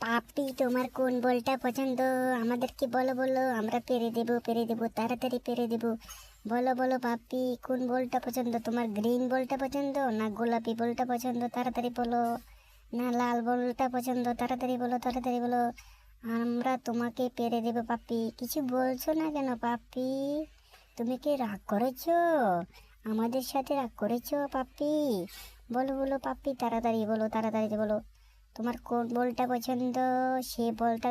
পাপি, তোমার কোন বলটা পছন্দ? আমাদেরকে বলো বলো, আমরা পেরে দেবো, তাড়াতাড়ি পেরে দেবো। বলো বলো পাপি, কোন বলটা পছন্দ তোমার? গ্রিন বলটা পছন্দ না গোলাপি বলটা পছন্দ? তাড়াতাড়ি বলো। না লাল বলটা পছন্দ? তাড়াতাড়ি বলো, তাড়াতাড়ি বলো। আমরা তোমাকে পেরে দেবো পাপি। কিছু বলছো না কেন পাপি? তুমি কি রাগ করেছো? আমাদের সাথে রাগ করেছো পাপি? বলো বলো পাপি, তাড়াতাড়ি বলো, তাড়াতাড়ি বলো। তোমার কোন বলটা পছন্দ? সে বলটা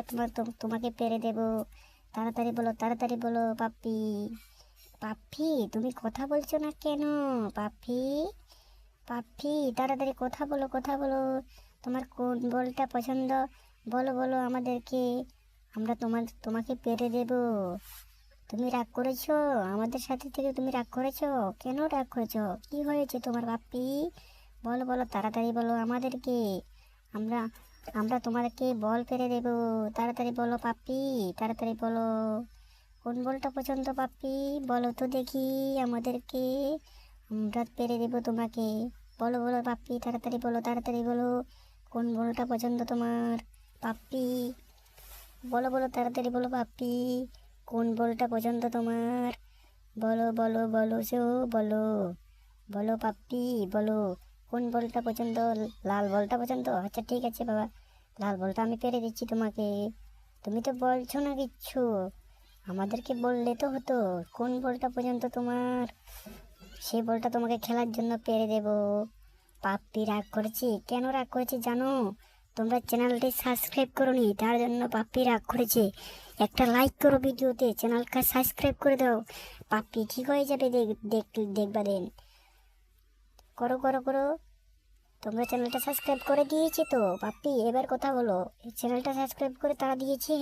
তোমাকে পেরে দেব। তাড়াতাড়ি বলো, তাড়াতাড়ি বলো পাপ্পি। পাপ্পি, তুমি কথা বলছো না কেন পাপ্পি? পাপ্পি, তাড়াতাড়ি কথা বলো, কথা বলো। তোমার কোন বলটা পছন্দ? বলো বলো আমাদেরকে। আমরা তোমাকে পেরে দেব। তুমি রাগ করেছো? আমাদের সাথে থেকে তুমি রাগ করেছো? কেন রাগ করেছো? কি হয়েছে তোমার পাপ্পি? বলো বলো, তাড়াতাড়ি বলো আমাদেরকে। আমরা আমরা তোমাদেরকে বল পেরে দেব। তাড়াতাড়ি বলো পাপ্পি, তাড়াতাড়ি বলো। কোন বলটা পছন্দ পাপ্পি? বলো তো দেখি আমাদেরকে। আমরা পেরে দেব তোমাকে। বলো বলো পাপ্পি, তাড়াতাড়ি বলো, তাড়াতাড়ি বলো। কোন বলটা পছন্দ তোমার পাপ্পি? বলো বলো, তাড়াতাড়ি বলো পাপ্পি। কোন বলটা পছন্দ তোমার? বলো বলো বলো সো বলো। বলো পাপ্পি, বলো। কোন বলটা পছন্দ? লাল বলটা পছন্দ? আচ্ছা ঠিক আছে বাবা, লাল বলটা আমি পেরে দিচ্ছি তোমাকে। তুমি তো বলছো না কিচ্ছু, আমাদেরকে বললে তো হতো। কোন বলটা পছন্দ তোমার? সেই বলটা তোমাকে খেলার জন্য পেরে দেব। পাপ্পি রাগ করেছি। কেন রাগ করেছি জানো? তোমরা চ্যানেলটি সাবস্ক্রাইব করোনি, তার জন্য পাপ্পি রাগ করেছে। একটা লাইক করো ভিডিওতে, চ্যানেলটা সাবস্ক্রাইব করে দাও। পাপ্পি ঠিক হয়ে যাবে, দেখবা দেন। করো করো করো। তোমরা চ্যানেলটা সাবস্ক্রাইব করে দিয়েছে তো পাপ্পি? এবার কথা বলো, চ্যানেলটা সাবস্ক্রাইব করে তারা দিয়েছে?